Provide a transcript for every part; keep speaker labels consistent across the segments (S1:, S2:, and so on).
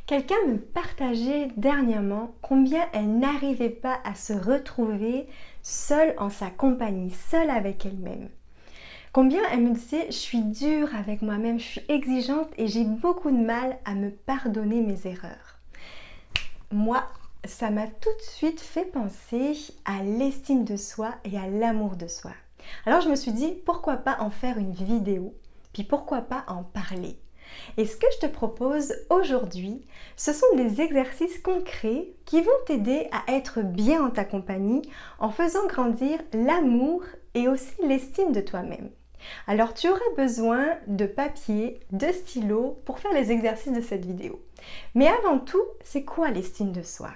S1: Quelqu'un me partageait dernièrement combien elle n'arrivait pas à se retrouver seule en sa compagnie, seule avec elle-même. Combien elle me disait, je suis dure avec moi-même, je suis exigeante et j'ai beaucoup de mal à me pardonner mes erreurs. Moi, ça m'a tout de suite fait penser à l'estime de soi et à l'amour de soi. Alors je me suis dit, pourquoi pas en faire une vidéo, puis pourquoi pas en parler. Et ce que je te propose aujourd'hui, ce sont des exercices concrets qui vont t'aider à être bien en ta compagnie en faisant grandir l'amour et aussi l'estime de toi-même. Alors tu auras besoin de papier, de stylo pour faire les exercices de cette vidéo. Mais avant tout, c'est quoi l'estime de soi?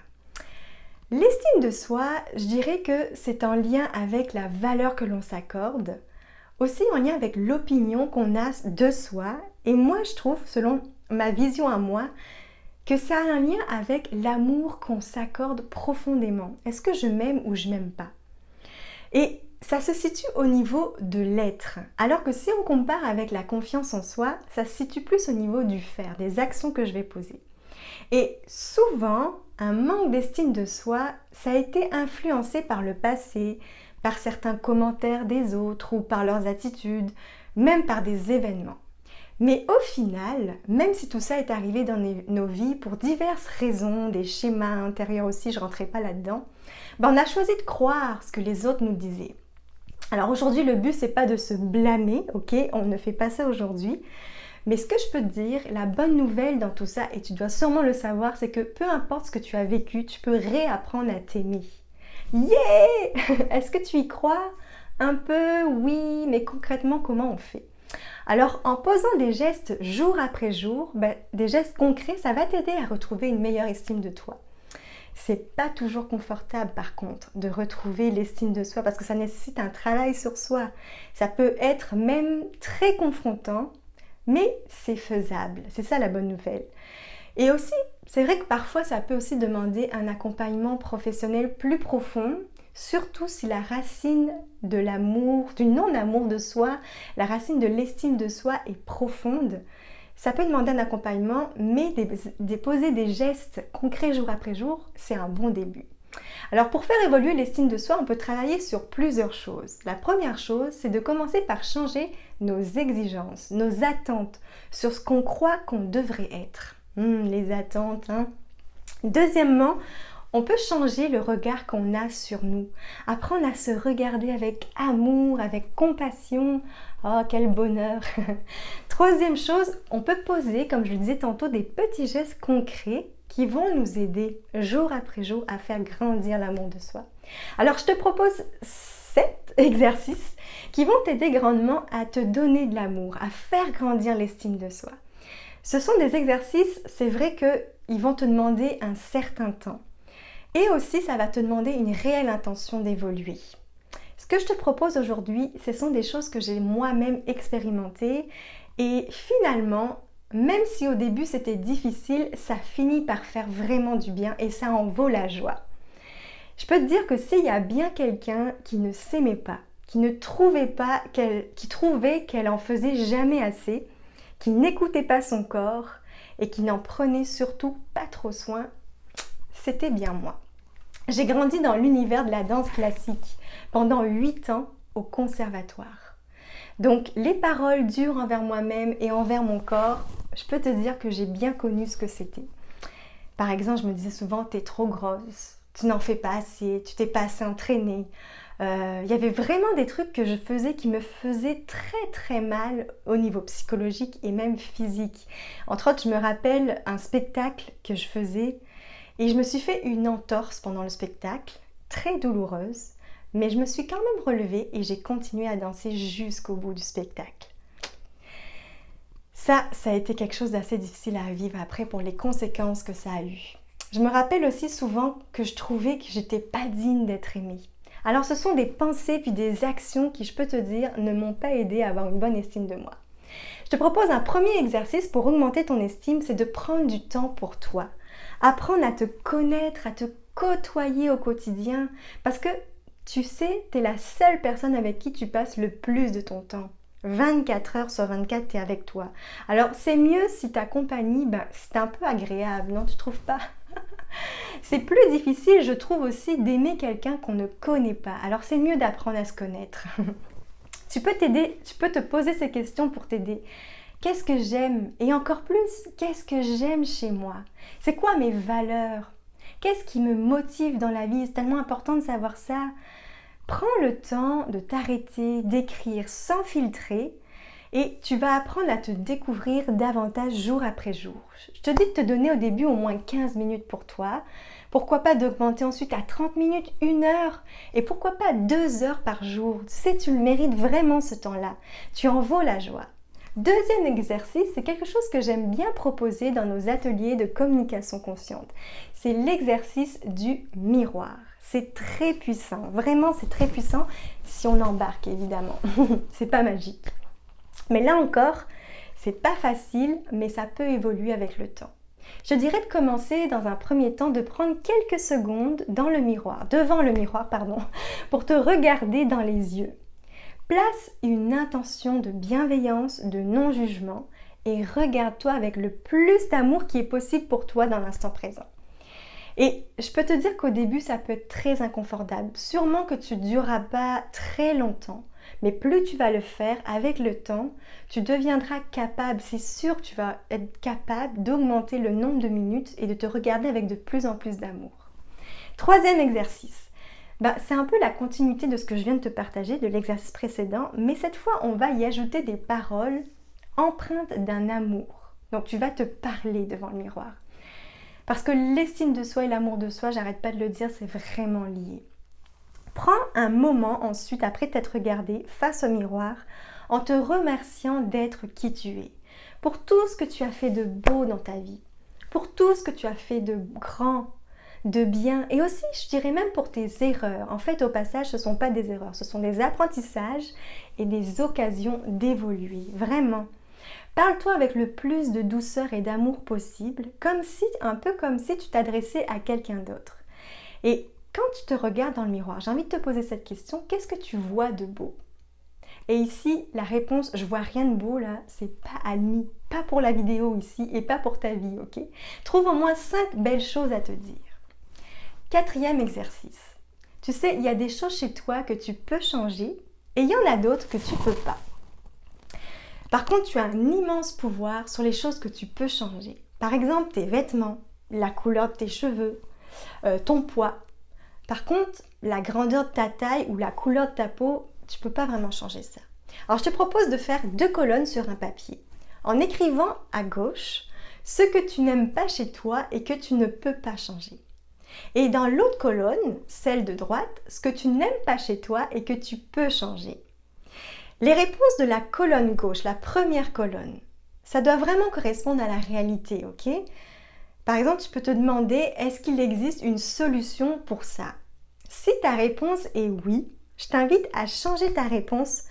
S1: L'estime de soi, je dirais que c'est en lien avec la valeur que l'on s'accorde, aussi en lien avec l'opinion qu'on a de soi. Et moi, je trouve, selon ma vision à moi, que ça a un lien avec l'amour qu'on s'accorde profondément. Est-ce que je m'aime ou je m'aime pas? Et ça se situe au niveau de l'être. Alors que si on compare avec la confiance en soi, ça se situe plus au niveau du faire, des actions que je vais poser. Et souvent, un manque d'estime de soi, ça a été influencé par le passé, par certains commentaires des autres ou par leurs attitudes, même par des événements. Mais au final, même si tout ça est arrivé dans nos vies pour diverses raisons, des schémas intérieurs aussi, je ne rentrerai pas là-dedans, on a choisi de croire ce que les autres nous disaient. Alors aujourd'hui, le but, c'est pas de se blâmer, ok? On ne fait pas ça aujourd'hui. Mais ce que je peux te dire, la bonne nouvelle dans tout ça, et tu dois sûrement le savoir, c'est que peu importe ce que tu as vécu, tu peux réapprendre à t'aimer. Yeah! Est-ce que tu y crois? Un peu, oui, mais concrètement, comment on fait? Alors, en posant des gestes jour après jour, des gestes concrets, ça va t'aider à retrouver une meilleure estime de toi. C'est pas toujours confortable par contre de retrouver l'estime de soi parce que ça nécessite un travail sur soi. Ça peut être même très confrontant, mais c'est faisable. C'est ça la bonne nouvelle. Et aussi, c'est vrai que parfois ça peut aussi demander un accompagnement professionnel plus profond, surtout si la racine de l'amour, du non-amour de soi, la racine de l'estime de soi est profonde. Ça peut demander un accompagnement, mais poser des gestes concrets jour après jour, c'est un bon début. Alors pour faire évoluer l'estime de soi, on peut travailler sur plusieurs choses. La première chose, c'est de commencer par changer nos exigences, nos attentes sur ce qu'on croit qu'on devrait être. Les attentes, hein. Deuxièmement, on peut changer le regard qu'on a sur nous, apprendre à se regarder avec amour, avec compassion. Oh, quel bonheur! Troisième chose, on peut poser, comme je le disais tantôt, des petits gestes concrets qui vont nous aider jour après jour à faire grandir l'amour de soi. Alors, je te propose 7 exercices qui vont t'aider grandement à te donner de l'amour, à faire grandir l'estime de soi. Ce sont des exercices, c'est vrai qu'ils vont te demander un certain temps. Et aussi, ça va te demander une réelle intention d'évoluer. Ce que je te propose aujourd'hui, ce sont des choses que j'ai moi-même expérimentées et finalement, même si au début c'était difficile, ça finit par faire vraiment du bien et ça en vaut la joie. Je peux te dire que s'il y a bien quelqu'un qui ne s'aimait pas, qui ne trouvait pas, qui trouvait qu'elle en faisait jamais assez, qui n'écoutait pas son corps et qui n'en prenait surtout pas trop soin, c'était bien moi. J'ai grandi dans l'univers de la danse classique pendant 8 ans au conservatoire. Donc les paroles dures envers moi-même et envers mon corps, je peux te dire que j'ai bien connu ce que c'était. Par exemple, je me disais souvent, t'es trop grosse, tu n'en fais pas assez, tu t'es pas assez entraînée. Il y avait vraiment des trucs que je faisais qui me faisaient très très mal au niveau psychologique et même physique. Entre autres, je me rappelle un spectacle que je faisais et je me suis fait une entorse pendant le spectacle, très douloureuse, mais je me suis quand même relevée et j'ai continué à danser jusqu'au bout du spectacle. Ça a été quelque chose d'assez difficile à vivre après pour les conséquences que ça a eu. Je me rappelle aussi souvent que je trouvais que j'étais pas digne d'être aimée. Alors ce sont des pensées puis des actions qui, je peux te dire, ne m'ont pas aidé à avoir une bonne estime de moi. Je te propose un premier exercice pour augmenter ton estime, c'est de prendre du temps pour toi. Apprendre à te connaître, à te côtoyer au quotidien, parce que tu sais, tu es la seule personne avec qui tu passes le plus de ton temps. 24 heures sur 24, tu es avec toi. Alors, c'est mieux si ta compagnie, c'est un peu agréable, non, tu trouves pas? C'est plus difficile, je trouve aussi, d'aimer quelqu'un qu'on ne connaît pas. Alors, c'est mieux d'apprendre à se connaître. Tu peux t'aider, tu peux te poser ces questions pour t'aider. Qu'est-ce que j'aime? Et encore plus, qu'est-ce que j'aime chez moi? C'est quoi mes valeurs? Qu'est-ce qui me motive dans la vie? C'est tellement important de savoir ça. Prends le temps de t'arrêter, d'écrire sans filtrer et tu vas apprendre à te découvrir davantage jour après jour. Je te dis de te donner au début au moins 15 minutes pour toi. Pourquoi pas d'augmenter ensuite à 30 minutes, 1 heure et pourquoi pas 2 heures par jour. Tu sais, tu le mérites vraiment ce temps-là. Tu en vaux la joie. Deuxième exercice, c'est quelque chose que j'aime bien proposer dans nos ateliers de communication consciente. C'est l'exercice du miroir. C'est très puissant, vraiment c'est très puissant si on embarque évidemment. C'est pas magique. Mais là encore, c'est pas facile, mais ça peut évoluer avec le temps. Je dirais de commencer dans un premier temps de prendre quelques secondes devant le miroir, pour te regarder dans les yeux. Place une intention de bienveillance, de non-jugement et regarde-toi avec le plus d'amour qui est possible pour toi dans l'instant présent. Et je peux te dire qu'au début, ça peut être très inconfortable. Sûrement que tu ne dureras pas très longtemps, mais plus tu vas le faire avec le temps, tu deviendras capable, c'est sûr que tu vas être capable d'augmenter le nombre de minutes et de te regarder avec de plus en plus d'amour. Troisième exercice. C'est un peu la continuité de ce que je viens de te partager, de l'exercice précédent, mais cette fois, on va y ajouter des paroles empreintes d'un amour. Donc, tu vas te parler devant le miroir. Parce que l'estime de soi et l'amour de soi, j'arrête pas de le dire, c'est vraiment lié. Prends un moment ensuite, après t'être regardé face au miroir, en te remerciant d'être qui tu es. Pour tout ce que tu as fait de beau dans ta vie, pour tout ce que tu as fait de grand, de bien, et aussi, je dirais même pour tes erreurs. En fait, au passage, ce ne sont pas des erreurs, ce sont des apprentissages et des occasions d'évoluer, vraiment. Parle-toi avec le plus de douceur et d'amour possible, un peu comme si tu t'adressais à quelqu'un d'autre. Et quand tu te regardes dans le miroir, j'ai envie de te poser cette question, qu'est-ce que tu vois de beau? Et ici, la réponse, je vois rien de beau là, c'est pas admis, pas pour la vidéo ici et pas pour ta vie, ok? Trouve au moins 5 belles choses à te dire. Quatrième exercice. Tu sais, il y a des choses chez toi que tu peux changer et il y en a d'autres que tu peux pas. Par contre, tu as un immense pouvoir sur les choses que tu peux changer. Par exemple, tes vêtements, la couleur de tes cheveux, ton poids. Par contre, la grandeur de ta taille ou la couleur de ta peau, tu ne peux pas vraiment changer ça. Alors, je te propose de faire 2 colonnes sur un papier. En écrivant à gauche ce que tu n'aimes pas chez toi et que tu ne peux pas changer. Et dans l'autre colonne, celle de droite, ce que tu n'aimes pas chez toi et que tu peux changer. Les réponses de la colonne gauche, la première colonne, ça doit vraiment correspondre à la réalité, ok? Par exemple, tu peux te demander, est-ce qu'il existe une solution pour ça? Si ta réponse est oui, je t'invite à changer ta réponse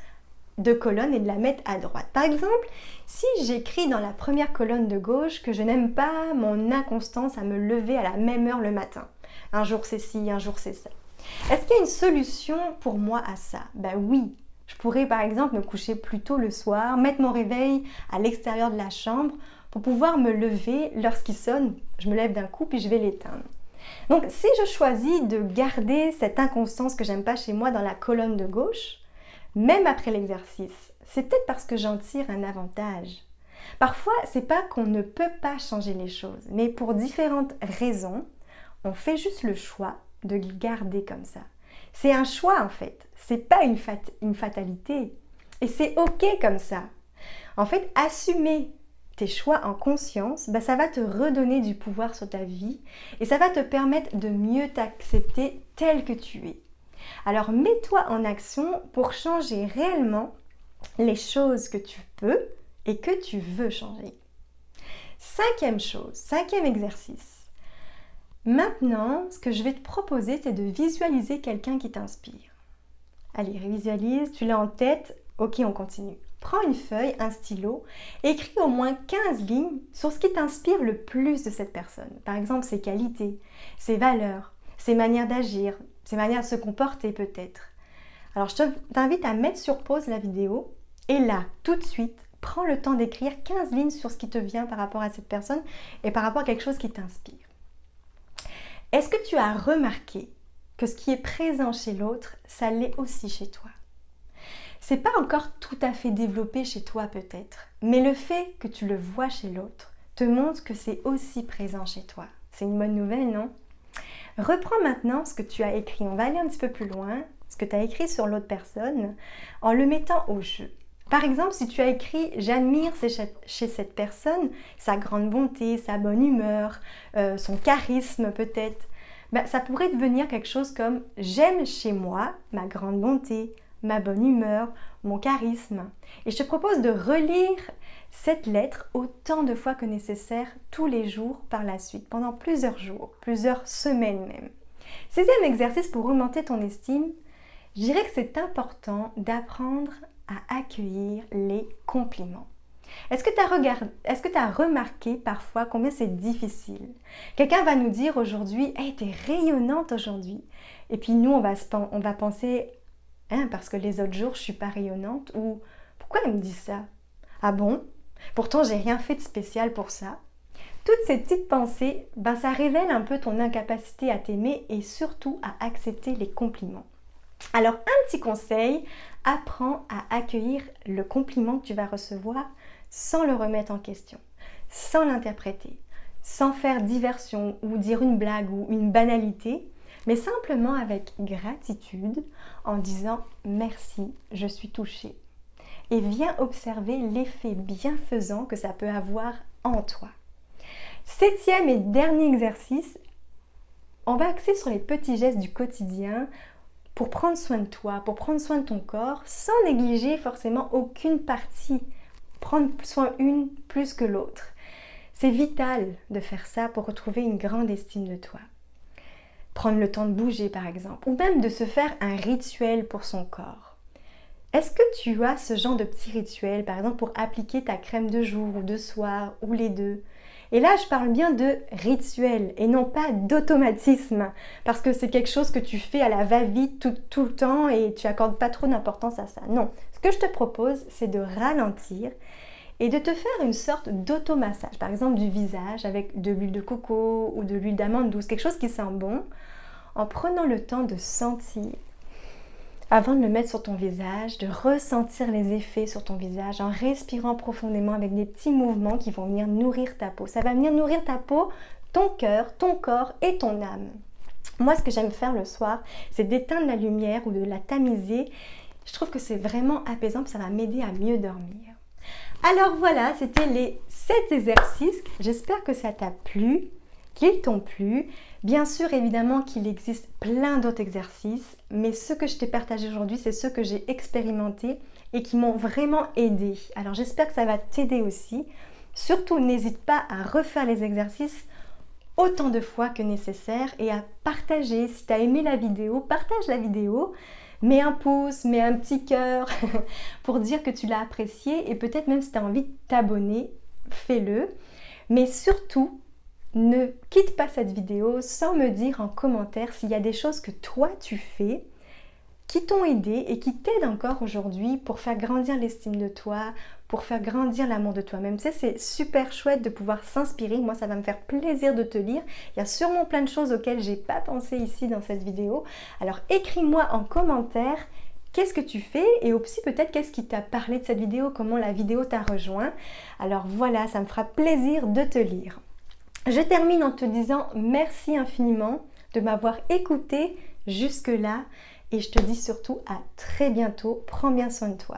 S1: de colonne et de la mettre à droite. Par exemple, si j'écris dans la première colonne de gauche que je n'aime pas mon inconstance à me lever à la même heure le matin. Un jour c'est ci, un jour c'est ça. Est-ce qu'il y a une solution pour moi à ça? Oui. Je pourrais par exemple me coucher plus tôt le soir, mettre mon réveil à l'extérieur de la chambre pour pouvoir me lever lorsqu'il sonne. Je me lève d'un coup puis je vais l'éteindre. Donc si je choisis de garder cette inconstance que j'aime pas chez moi dans la colonne de gauche, même après l'exercice, c'est peut-être parce que j'en tire un avantage. Parfois, c'est pas qu'on ne peut pas changer les choses, mais pour différentes raisons, on fait juste le choix de le garder comme ça. C'est un choix en fait, c'est pas une fatalité. Et c'est ok comme ça. En fait, assumer tes choix en conscience, ça va te redonner du pouvoir sur ta vie et ça va te permettre de mieux t'accepter tel que tu es. Alors mets-toi en action pour changer réellement les choses que tu peux et que tu veux changer. Cinquième chose, cinquième exercice. Maintenant, ce que je vais te proposer, c'est de visualiser quelqu'un qui t'inspire. Allez, visualise, tu l'as en tête, ok, on continue. Prends une feuille, un stylo, écris au moins 15 lignes sur ce qui t'inspire le plus de cette personne. Par exemple, ses qualités, ses valeurs, ses manières d'agir, ses manières de se comporter peut-être. Alors, je t'invite à mettre sur pause la vidéo Et là, tout de suite, prends le temps d'écrire 15 lignes sur ce qui te vient par rapport à cette personne et par rapport à quelque chose qui t'inspire. Est-ce que tu as remarqué que ce qui est présent chez l'autre, ça l'est aussi chez toi? C'est pas encore tout à fait développé chez toi peut-être, mais le fait que tu le vois chez l'autre te montre que c'est aussi présent chez toi. C'est une bonne nouvelle, non? Reprends maintenant ce que tu as écrit. On va aller un petit peu plus loin, ce que tu as écrit sur l'autre personne, en le mettant au jeu. Par exemple, si tu as écrit « J'admire chez cette personne sa grande bonté, sa bonne humeur, son charisme peut-être », ça pourrait devenir quelque chose comme « J'aime chez moi ma grande bonté, ma bonne humeur, mon charisme ». Et je te propose de relire cette lettre autant de fois que nécessaire tous les jours par la suite, pendant plusieurs jours, plusieurs semaines même. 6e exercice pour augmenter ton estime, je dirais que c'est important d'apprendre à accueillir les compliments. Est-ce que tu as remarqué parfois combien c'est difficile? Quelqu'un va nous dire aujourd'hui « Hey, t'es rayonnante aujourd'hui » et puis nous, on va penser « Parce que les autres jours, je suis pas rayonnante » ou « Pourquoi elle me dit ça? Ah bon? Pourtant, j'ai rien fait de spécial pour ça. » Toutes ces petites pensées, ça révèle un peu ton incapacité à t'aimer et surtout à accepter les compliments. Alors, un petit conseil, apprends à accueillir le compliment que tu vas recevoir sans le remettre en question, sans l'interpréter, sans faire diversion ou dire une blague ou une banalité, mais simplement avec gratitude en disant « Merci, je suis touchée ». Et viens observer l'effet bienfaisant que ça peut avoir en toi. 7e et dernier exercice, on va axer sur les petits gestes du quotidien pour prendre soin de toi, pour prendre soin de ton corps, sans négliger forcément aucune partie. Prendre soin une plus que l'autre. C'est vital de faire ça pour retrouver une grande estime de toi. Prendre le temps de bouger par exemple, ou même de se faire un rituel pour son corps. Est-ce que tu as ce genre de petit rituel, par exemple pour appliquer ta crème de jour ou de soir, ou les deux? Et là, je parle bien de rituel et non pas d'automatisme, parce que c'est quelque chose que tu fais à la va-vite tout le temps et tu accordes pas trop d'importance à ça. Non, ce que je te propose, c'est de ralentir et de te faire une sorte d'automassage, par exemple du visage avec de l'huile de coco ou de l'huile d'amande douce, quelque chose qui sent bon, en prenant le temps de sentir. Avant de le mettre sur ton visage, de ressentir les effets sur ton visage en respirant profondément avec des petits mouvements qui vont venir nourrir ta peau. Ça va venir nourrir ta peau, ton cœur, ton corps et ton âme. Moi, ce que j'aime faire le soir, c'est d'éteindre la lumière ou de la tamiser. Je trouve que c'est vraiment apaisant, ça va m'aider à mieux dormir. Alors voilà, c'était les 7 exercices. J'espère que ça t'a plu, qu'ils t'ont plu. Bien sûr, évidemment qu'il existe plein d'autres exercices, mais ceux que je t'ai partagés aujourd'hui, c'est ceux que j'ai expérimentés et qui m'ont vraiment aidé. Alors j'espère que ça va t'aider aussi. Surtout, n'hésite pas à refaire les exercices autant de fois que nécessaire et à partager. Si tu as aimé la vidéo, partage la vidéo. Mets un pouce, mets un petit cœur pour dire que tu l'as apprécié et peut-être même si tu as envie de t'abonner, fais-le. Mais surtout, ne quitte pas cette vidéo sans me dire en commentaire s'il y a des choses que toi tu fais qui t'ont aidé et qui t'aident encore aujourd'hui pour faire grandir l'estime de toi, pour faire grandir l'amour de toi-même. Tu sais, c'est super chouette de pouvoir s'inspirer. Moi, ça va me faire plaisir de te lire. Il y a sûrement plein de choses auxquelles j'ai pas pensé ici dans cette vidéo. Alors, écris-moi en commentaire qu'est-ce que tu fais et aussi peut-être qu'est-ce qui t'a parlé de cette vidéo, comment la vidéo t'a rejoint. Alors voilà, ça me fera plaisir de te lire. Je termine en te disant merci infiniment de m'avoir écouté jusque-là et je te dis surtout à très bientôt. Prends bien soin de toi.